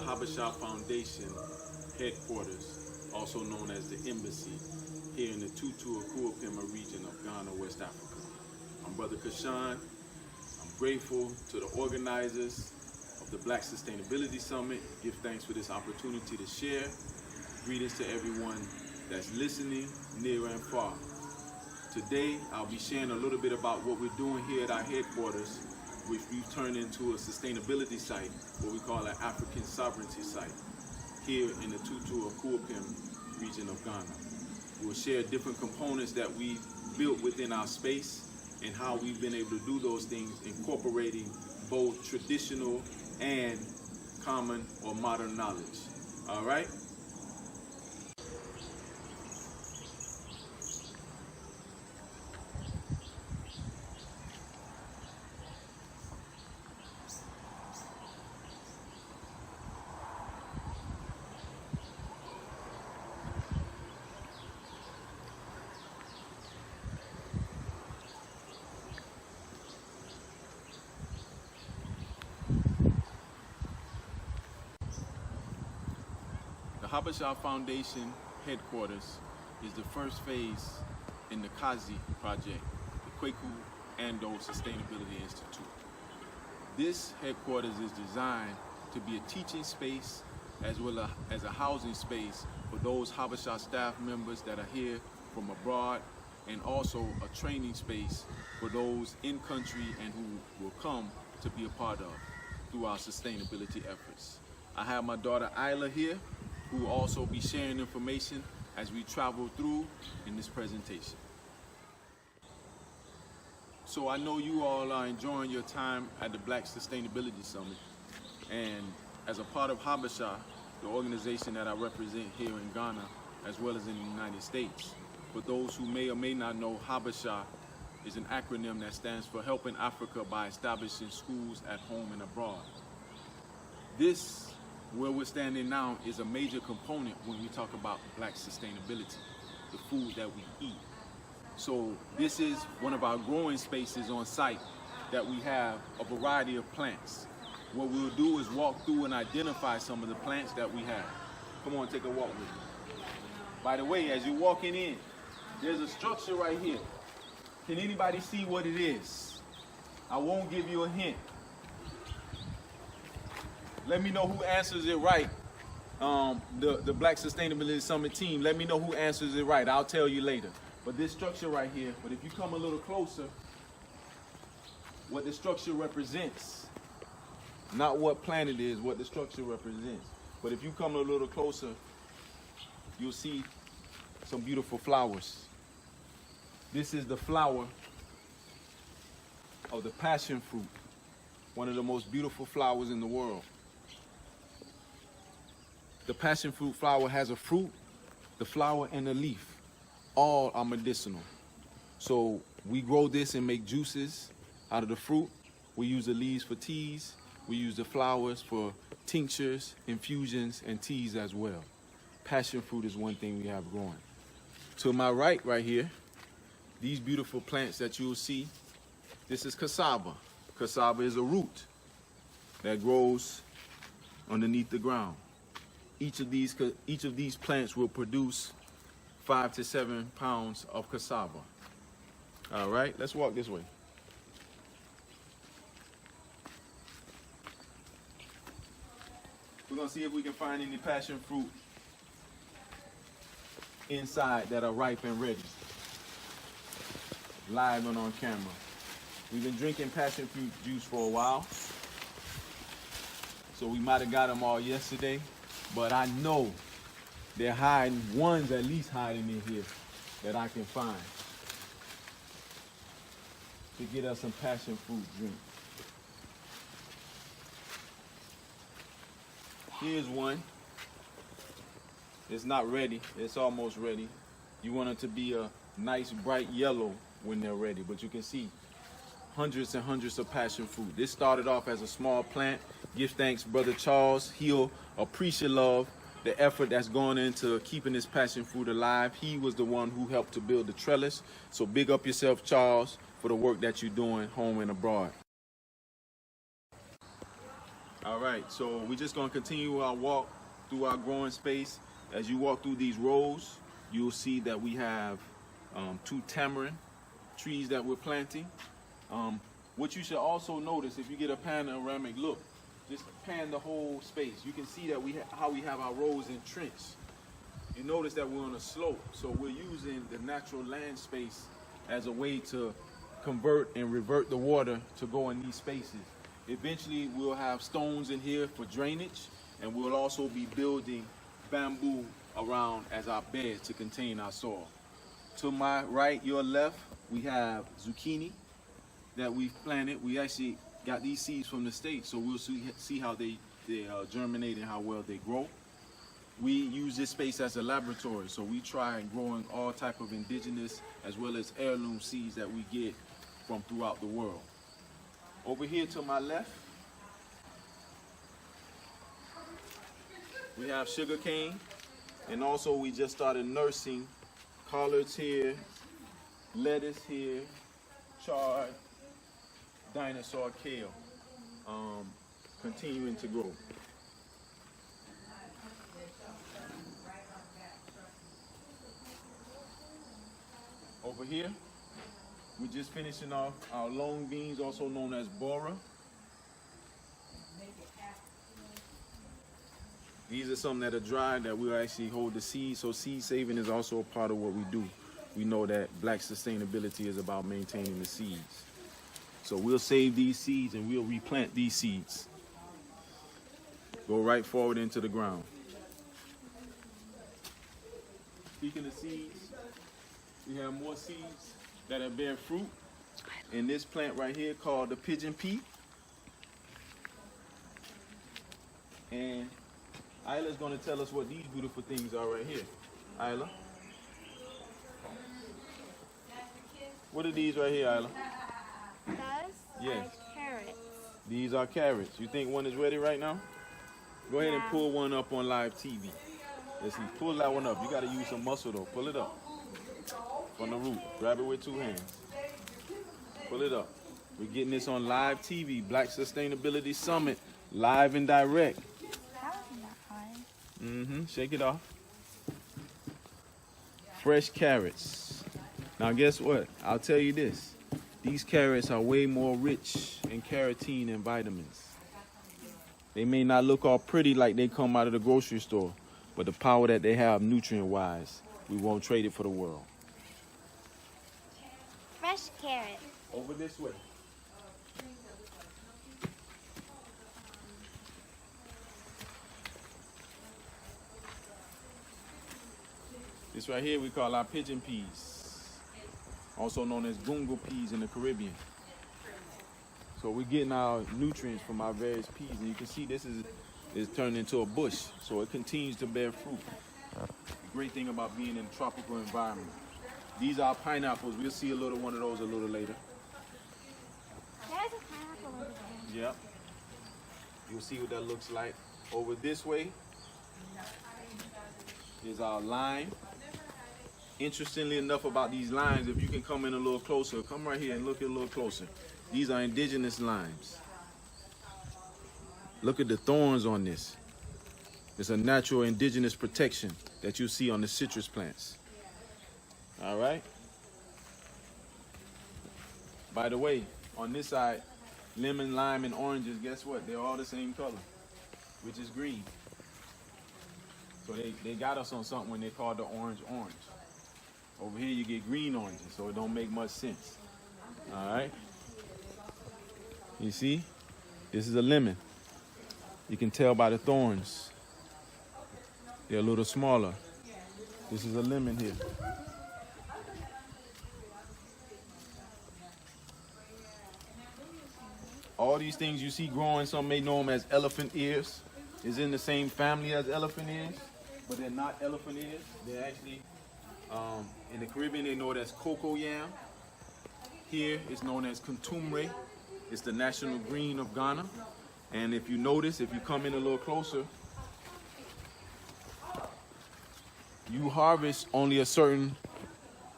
Habesha Foundation headquarters, also known as the Embassy, here in the Tutu Akuapema region of Ghana, West Africa. I'm Brother Kashan. I'm grateful to the organizers of the Black Sustainability Summit. Give thanks for this opportunity to share. Greetings to everyone that's listening, near and far. Today, I'll be sharing a little bit about what we're doing here at our headquarters, which we've turned into a sustainability site, what we call an African sovereignty site, here in the Tutu Akuapem region of Ghana. We'll share different components that we built within our space and how we've been able to do those things, incorporating both traditional and common or modern knowledge. All right? The Habesha Foundation headquarters is the first phase in the Kazi project, the Kweku Ando Sustainability Institute. This headquarters is designed to be a teaching space as well as a housing space for those Habesha staff members that are here from abroad, and also a training space for those in country and who will come to be a part of through our sustainability efforts. I have my daughter Isla here, who will also be sharing information as we travel through in this presentation. So I know you all are enjoying your time at the Black Sustainability Summit, and as a part of Habesha, the organization that I represent here in Ghana as well as in the United States. For those who may or may not know, Habesha is an acronym that stands for Helping Africa by Establishing Schools at Home and Abroad. This, where we're standing now, is a major component when we talk about Black sustainability, the food that we eat. So this is one of our growing spaces on site that we have a variety of plants. What we'll do is walk through and identify some of the plants that we have. Come on, take a walk with me. By the way, as you're walking in, there's a structure right here. Can anybody see what it is? I won't give you a hint. Let me know who answers it right. The Black Sustainability Summit team, let me know who answers it right. I'll tell you later. But this structure right here, but if you come a little closer, what the structure represents, not what plant it is, what the structure represents. But if you come a little closer, you'll see some beautiful flowers. This is the flower of the passion fruit, one of the most beautiful flowers in the world. The passion fruit flower has a fruit, the flower, and the leaf. All are medicinal. So we grow this and make juices out of the fruit. We use the leaves for teas. We use the flowers for tinctures, infusions, and teas as well. Passion fruit is one thing we have growing. To my right here, these beautiful plants that you'll see, this is cassava. Cassava is a root that grows underneath the ground. Each of these plants will produce 5 to 7 pounds of cassava. All right, let's walk this way. We're gonna see if we can find any passion fruit inside that are ripe and ready. Live and on camera. We've been drinking passion fruit juice for a while, so we might have got them all yesterday, but I know they're hiding, one's at least hiding in here that I can find to get us some passion fruit drink. Here's one. It's not ready, it's almost ready. You want it to be a nice bright yellow when they're ready, but you can see hundreds and hundreds of passion fruit. This started off as a small plant. Give thanks, Brother Charles. He'll appreciate the effort that's gone into keeping this passion fruit alive. He was the one who helped to build the trellis. So big up yourself, Charles, for the work that you're doing home and abroad. All right, so we're just gonna continue our walk through our growing space. As you walk through these rows, you'll see that we have 2 tamarind trees that we're planting. What you should also notice, if you get a panoramic look, just pan the whole space. You can see that how we have our rows entrenched. You notice that we're on a slope, so we're using the natural land space as a way to convert and revert the water to go in these spaces. Eventually, we'll have stones in here for drainage, and we'll also be building bamboo around as our beds to contain our soil. To my right, your left, we have zucchini that we've planted. We actually got these seeds from the States, so we'll see how they germinate and how well they grow. We use this space as a laboratory, so we try growing all type of indigenous as well as heirloom seeds that we get from throughout the world. Over here to my left, we have sugar cane, and also we just started nursing collards here, lettuce here, chard, dinosaur kale, continuing to grow. Over here, we're just finishing off our long beans, also known as bora. These are some that are dry that we'll actually hold the seeds. So seed saving is also a part of what we do. We know that Black sustainability is about maintaining the seeds. So we'll save these seeds and we'll replant these seeds. Go right forward into the ground. Speaking of seeds, we have more seeds that have bear fruit in this plant right here called the pigeon pea. And Isla's going to tell us what these beautiful things are right here. Isla, what are these right here, Isla? Those Yes. are carrots. These are carrots. You think one is ready right now? Go ahead and pull one up on live TV. Let's see. Pull that one up. You got to use some muscle though. Pull it up from the root. Grab it with 2 hands. Pull it up. We're getting this on live TV. Black Sustainability Summit, live and direct. That wasn't that hard. Shake it off. Fresh carrots. Now guess what? I'll tell you this. These carrots are way more rich in carotene and vitamins. They may not look all pretty like they come out of the grocery store, but the power that they have nutrient-wise, we won't trade it for the world. Fresh carrot. Over this way. This right here we call our pigeon peas, also known as gungo peas in the Caribbean. So we're getting our nutrients from our various peas, and you can see this is turned into a bush, so it continues to bear fruit. The great thing about being in a tropical environment. These are pineapples. We'll see a little one of those a little later. There's a pineapple over there. Yep. You'll see what that looks like. Over this way is our lime. Interestingly enough about these limes, if you can come in a little closer, come right here and look a little closer. These are indigenous limes. Look at the thorns on this. It's a natural indigenous protection that you see on the citrus plants. All right. By the way, on this side, lemon, lime, and oranges, guess what? They're all the same color, which is green. So they got us on something when they call the orange. Over here you get green oranges, so it don't make much sense. All right. You see, this is a lemon. You can tell by the thorns. They're a little smaller. This is a lemon here. All these things you see growing, some may know them as elephant ears, is in the same family as elephant ears, but they're not elephant ears. They're actually, in the Caribbean, they know it as cocoa yam. Here, it's known as contumre. It's the national green of Ghana. And if you notice, if you come in a little closer, you harvest only a certain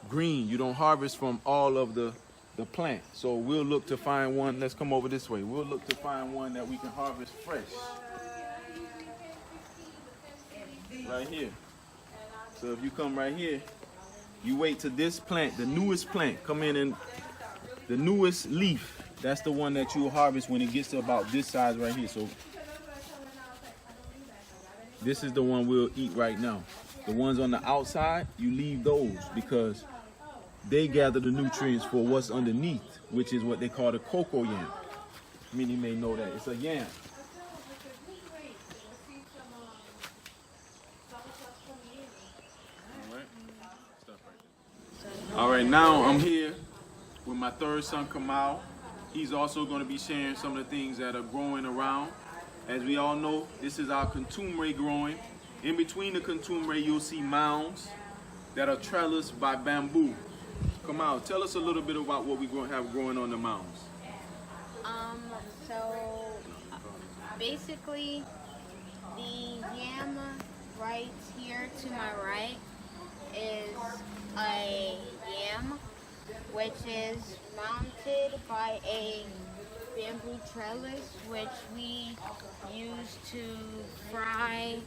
green. You don't harvest from all of the the plant. So we'll look to find one. Let's come over this way. We'll look to find one that we can harvest fresh. Right here. So if you come right here, you wait till this plant, the newest plant, come in and the newest leaf, that's the one that you'll harvest when it gets to about this size right here. So this is the one we'll eat right now. The ones on the outside, you leave those because they gather the nutrients for what's underneath, which is what they call the cocoa yam. Many may know that. It's a yam. All right, now I'm here with my third son, Kamal. He's also going to be sharing some of the things that are growing around. As we all know, this is our contumely growing. In between the contumely, you'll see mounds that are trellised by bamboo. Kamal, tell us a little bit about what we have growing on the mounds. So basically, the yam right here to my right is a yam, which is mounted by a bamboo trellis, which we use to fry,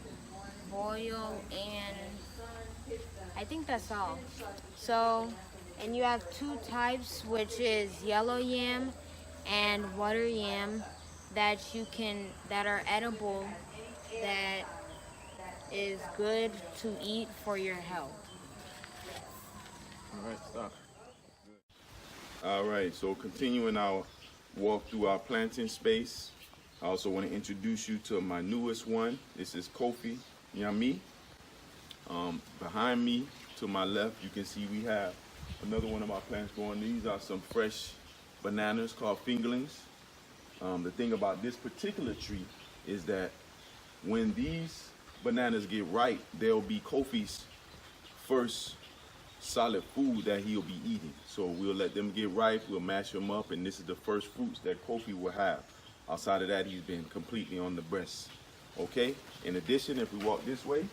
boil, and I think that's all. So, and you have two types, which is yellow yam and water yam that are edible, that is good to eat for your health. All right, stop. All right, so continuing our walk through our planting space, I also want to introduce you to my newest one. This is Kofi Yami. Behind me, to my left, you can see we have another one of our plants growing. These are some fresh bananas called fingerlings. The thing about this particular tree is that when these bananas get ripe, they'll be Kofi's first solid food that he'll be eating. So we'll let them get ripe, we'll mash them up, and this is the first fruits that Kofi will have. Outside of that, he's been completely on the breast. Okay? In addition, if we walk this way,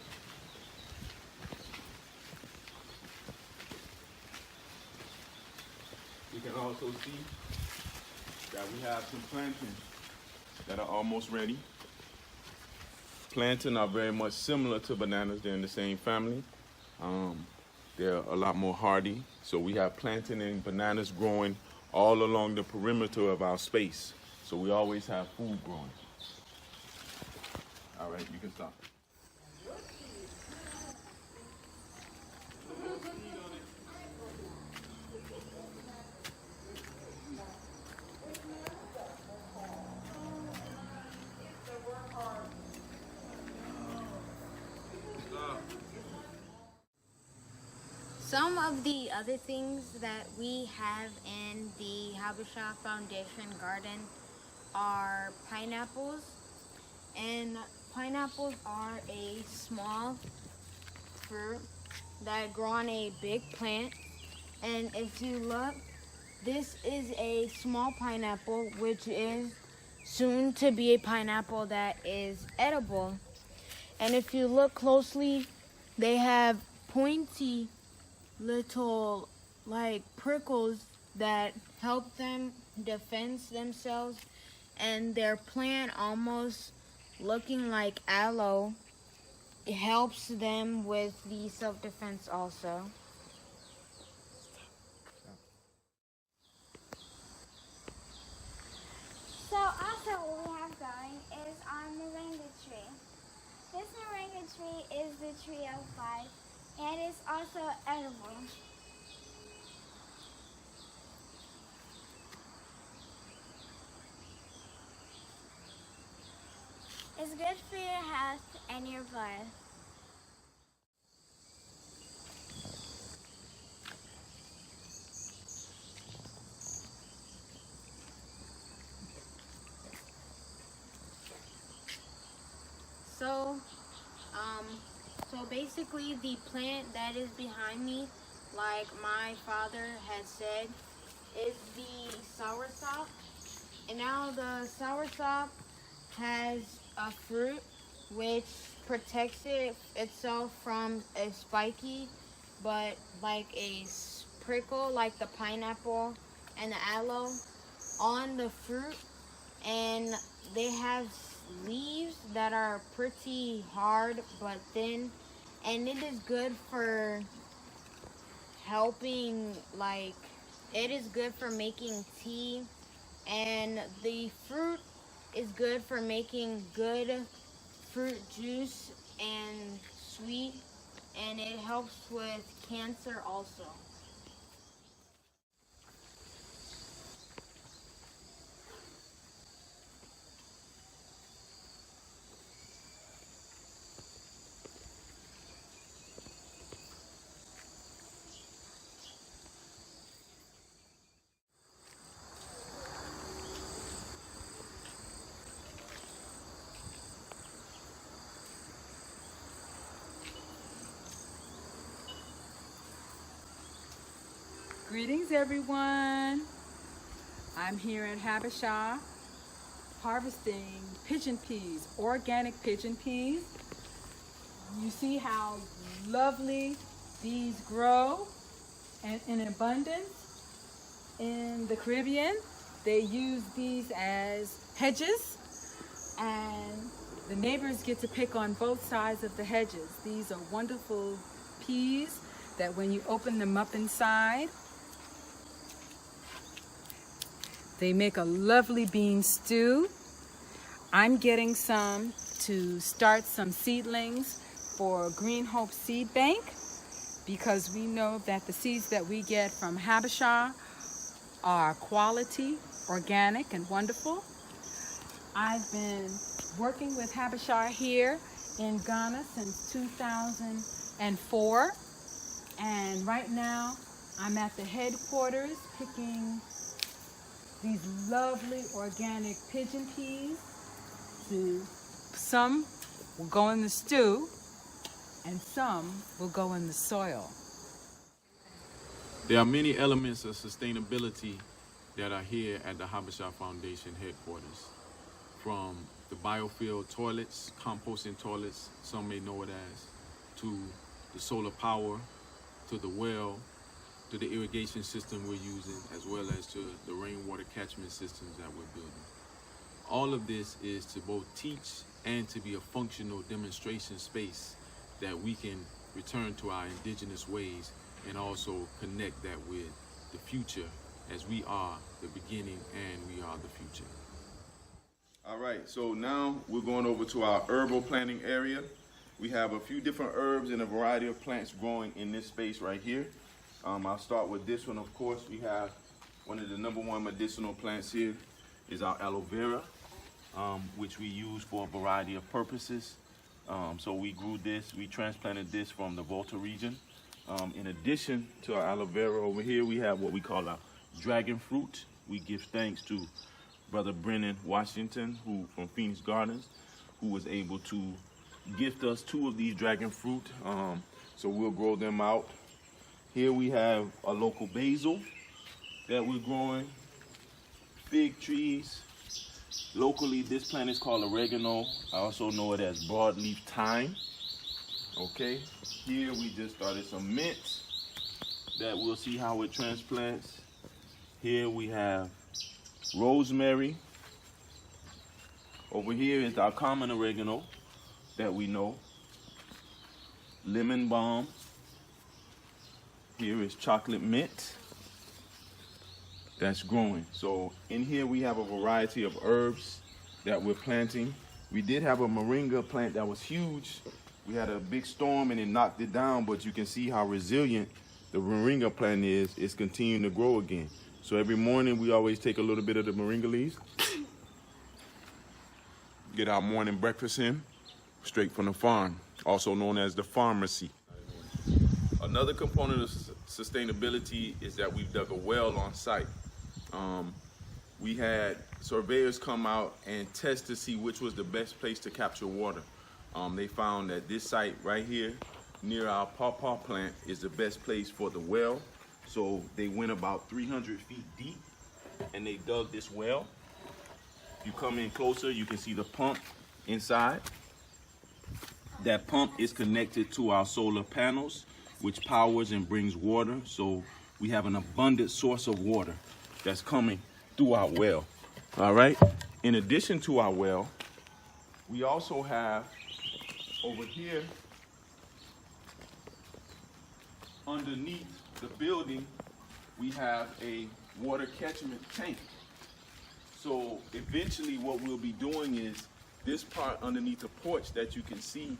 you can also see that we have some plantains that are almost ready. Plantains are very much similar to bananas. They're in the same family. They're a lot more hardy. So we have plantain and bananas growing all along the perimeter of our space. So we always have food growing. All right, you can stop. Some of the other things that we have in the Habesha Foundation garden are pineapples. And pineapples are a small fruit that grow on a big plant. And if you look, this is a small pineapple, which is soon to be a pineapple that is edible. And if you look closely, they have pointy little like prickles that help them defend themselves, and their plant almost looking like aloe, it helps them with the self-defense also. So also what we have going is our moringa tree. This moringa tree is the tree of life, and it's also edible. It's good for your health and your blood. So basically the plant that is behind me, like my father had said, is the soursop. And now the soursop has a fruit which protects itself from a spiky, but like a prickle like the pineapple and the aloe on the fruit, and they have leaves that are pretty hard but thin, and it is good for helping, like, it is good for making tea, and the fruit is good for making good fruit juice and sweet, and it helps with cancer also. Greetings, everyone. I'm here at Habesha harvesting pigeon peas, organic pigeon peas. You see how lovely these grow and in abundance in the Caribbean. They use these as hedges, and the neighbors get to pick on both sides of the hedges. These are wonderful peas that when you open them up inside, they make a lovely bean stew. I'm getting some to start some seedlings for Green Hope Seed Bank, because we know that the seeds that we get from Habesha are quality, organic, and wonderful. I've been working with Habesha here in Ghana since 2004, and right now I'm at the headquarters picking these lovely organic pigeon peas. Some will go in the stew and some will go in the soil. There are many elements of sustainability that are here at the Habesha Foundation headquarters. From the biofuel toilets, composting toilets, some may know it as, to the solar power, to the well, to the irrigation system we're using, as well as to the rainwater catchment systems that we're building. All of this is to both teach and to be a functional demonstration space that we can return to our indigenous ways and also connect that with the future, as we are the beginning and we are the future. All right, so now we're going over to our herbal planting area. We have a few different herbs and a variety of plants growing in this space right here. I'll start with this one. Of course, we have one of the #1 medicinal plants here is our aloe vera, which we use for a variety of purposes. So we grew this, we transplanted this from the Volta region. In addition to our aloe vera over here, we have what we call our dragon fruit. We give thanks to Brother Brennan Washington, who from Phoenix Gardens, who was able to gift us 2 of these dragon fruit. So we'll grow them out. Here we have a local basil that we're growing, fig trees. Locally, this plant is called oregano. I also know it as broadleaf thyme. Okay, here we just started some mint that we'll see how it transplants. Here we have rosemary. Over here is our common oregano that we know. Lemon balm. Here is chocolate mint that's growing. So in here we have a variety of herbs that we're planting. We did have a moringa plant that was huge. We had a big storm and it knocked it down, but you can see how resilient the moringa plant is. It's continuing to grow again. So every morning we always take a little bit of the moringa leaves, get our morning breakfast in, straight from the farm, also known as the pharmacy. Another component of sustainability is that we've dug a well on site. We had surveyors come out and test to see which was the best place to capture water. They found that this site right here near our pawpaw plant is the best place for the well. So they went about 300 feet deep and they dug this well. If you come in closer, you can see the pump inside. That pump is connected to our solar panels, which powers and brings water. So we have an abundant source of water. that's coming through our well. All right. In addition to our well, we also have over here underneath the building, we have a water catchment tank. So eventually what we'll be doing is this part underneath the porch that you can see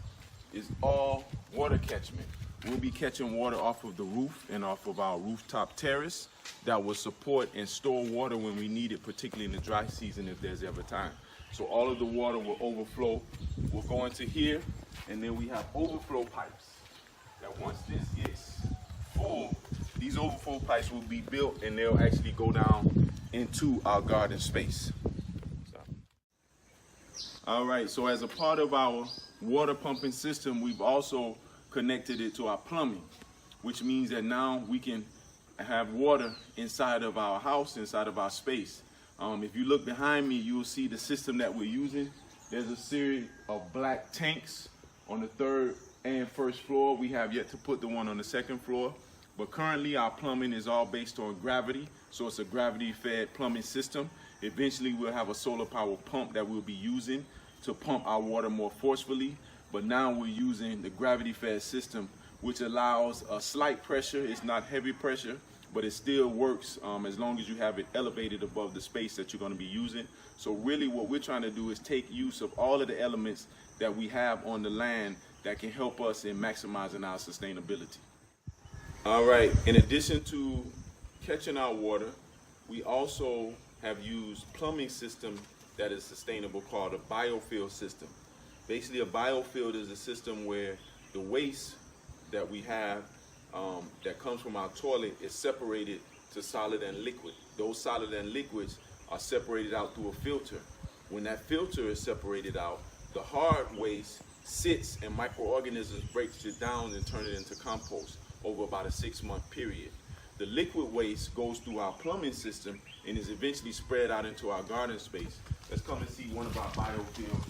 is all water catchment. We'll be catching water off of the roof and off of our rooftop terrace that will support and store water when we need it, particularly in the dry season if there's ever time. So all of the water will overflow, will go into here, and then we have overflow pipes that once this gets full, these overflow pipes will be built and they'll actually go down into our garden space. All right, so as a part of our water pumping system, we've also connected it to our plumbing, which means that now we can have water inside of our house, inside of our space. If you look behind me, you will see the system that we're using. There's a series of black tanks on the 3rd and 1st floor. We have yet to put the one on the 2nd floor, but currently our plumbing is all based on gravity, so it's a gravity-fed plumbing system. Eventually we'll have a solar power pump that we'll be using to pump our water more forcefully, but now we're using the gravity-fed system, which allows a slight pressure. It's not heavy pressure, but it still works as long as you have it elevated above the space that you're going to be using. So really what we're trying to do is take use of all of the elements that we have on the land that can help us in maximizing our sustainability. All right, in addition to catching our water, we also have used plumbing system that is sustainable called a biofield system. Basically, a biofield is a system where the waste that we have that comes from our toilet is separated to solid and liquid. Those solid and liquids are separated out through a filter. When that filter is separated out, the hard waste sits and microorganisms break it down and turn it into compost over about a 6-month period. The liquid waste goes through our plumbing system and is eventually spread out into our garden space. Let's come and see one of our biofield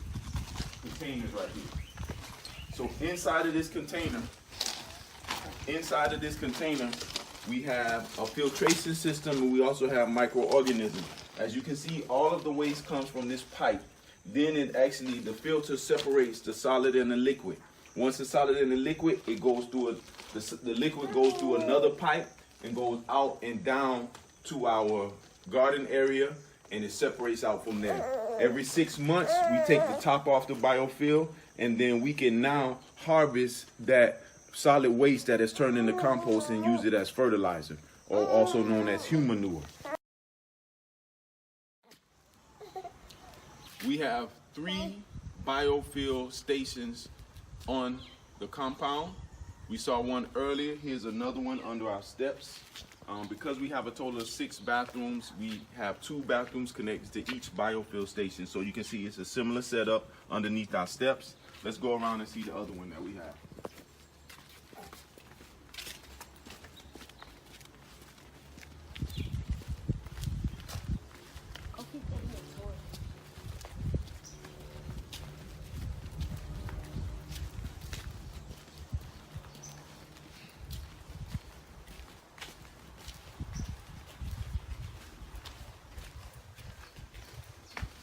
containers right here. So inside of this container, we have a filtration system, and we also have microorganisms. As you can see, all of the waste comes from this pipe. Then the filter separates the solid and the liquid. Once the solid and the liquid, it goes through the liquid goes through another pipe and goes out and down to our garden area, and it separates out from there. Every 6 months, we take the top off the biofield, and then we can now harvest that solid waste that is turned into compost and use it as fertilizer, or also known as human manure. We have 3 biofield stations on the compound. We saw one earlier. Here's another one under our steps. Because we have a total of 6 bathrooms, we have 2 bathrooms connected to each biofield station. So you can see it's a similar setup underneath our steps. Let's go around and see the other one that we have.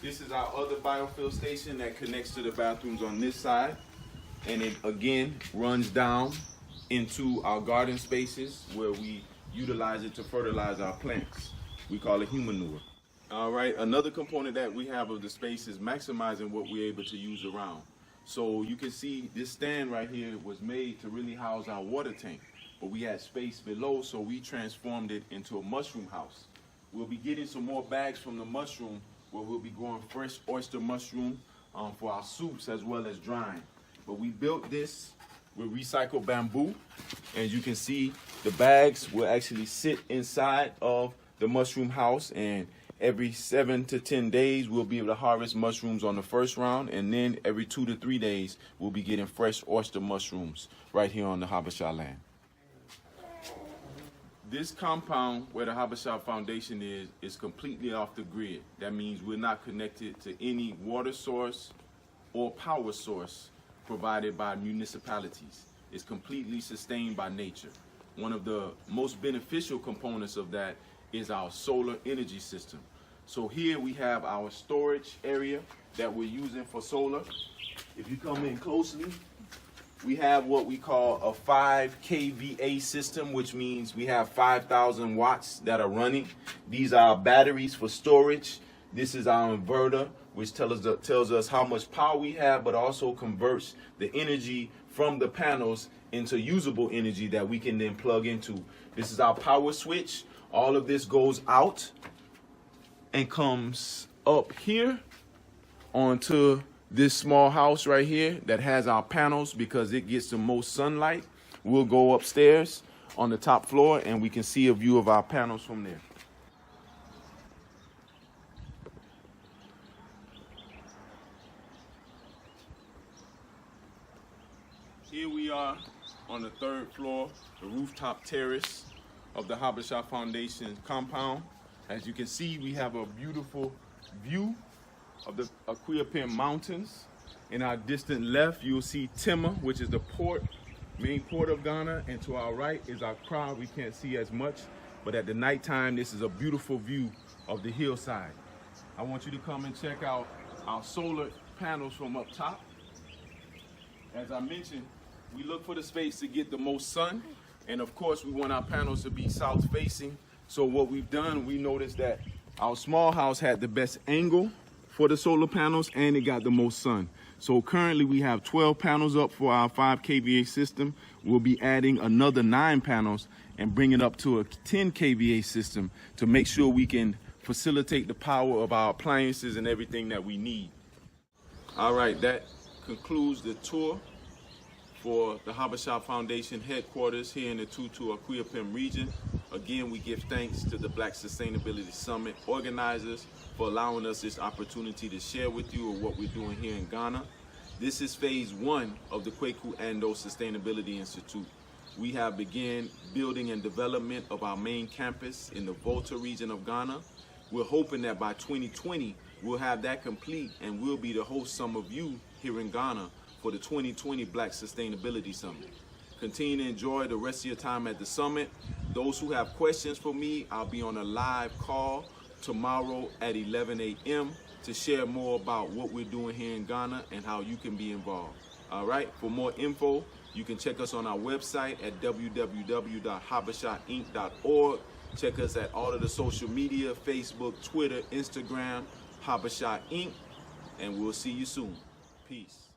This is our other biofield station that connects to the bathrooms on this side, and it again runs down into our garden spaces where we utilize it to fertilize our plants. We call it human manure. All right, another component that we have of the space is maximizing what we're able to use around. So you can see this stand right here was made to really house our water tank, but we had space below, so we transformed it into a mushroom house. We'll be getting some more bags from the mushroom where we'll be growing fresh oyster mushroom for our soups as well as drying. But we built this with recycled bamboo. As you can see, the bags will actually sit inside of the mushroom house, and every 7 to 10 days we'll be able to harvest mushrooms on the first round, and then every 2 to 3 days we'll be getting fresh oyster mushrooms right here on the Habesha land. This compound where the Habesha Foundation is completely off the grid. That means we're not connected to any water source or power source provided by municipalities. It's completely sustained by nature. One of the most beneficial components of that is our solar energy system. So here we have our storage area that we're using for solar. If you come in closely, we have what we call a 5 kVA system, which means we have 5,000 watts that are running. These are our batteries for storage. This is our inverter, which tells us how much power we have, but also converts the energy from the panels into usable energy that we can then plug into. This is our power switch. All of this goes out and comes up here onto this small house right here that has our panels because it gets the most sunlight. We'll go upstairs on the top floor and we can see a view of our panels from there. Here we are on the 3rd floor, the rooftop terrace of the Habesha Foundation compound. As you can see, we have a beautiful view of the Akuapem Mountains. In our distant left, you'll see Tema, which is the main port of Ghana, and to our right is Accra. We can't see as much, but at the nighttime, this is a beautiful view of the hillside. I want you to come and check out our solar panels from up top. As I mentioned, we look for the space to get the most sun, and of course, we want our panels to be south facing. So what we've done, we noticed that our small house had the best angle for the solar panels and it got the most sun. So currently we have 12 panels up for our 5 kVA system. We'll be adding another 9 panels and bring it up to a 10 kVA system to make sure we can facilitate the power of our appliances and everything that we need. All right, that concludes the tour for the Habesha Foundation headquarters here in the Tutu Akuapem region. Again, we give thanks to the Black Sustainability Summit organizers for allowing us this opportunity to share with you what we're doing here in Ghana. This is phase 1 of the Kweku Ando Sustainability Institute. We have begun building and development of our main campus in the Volta region of Ghana. We're hoping that by 2020, we'll have that complete and we'll be to host some of you here in Ghana for the 2020 Black Sustainability Summit. Continue to enjoy the rest of your time at the summit. Those who have questions for me, I'll be on a live call tomorrow at 11 a.m. to share more about what we're doing here in Ghana and how you can be involved. All right, for more info, you can check us on our website at www.habeshainc.org. Check us at all of the social media, Facebook, Twitter, Instagram, Habesha Inc. And we'll see you soon. Peace.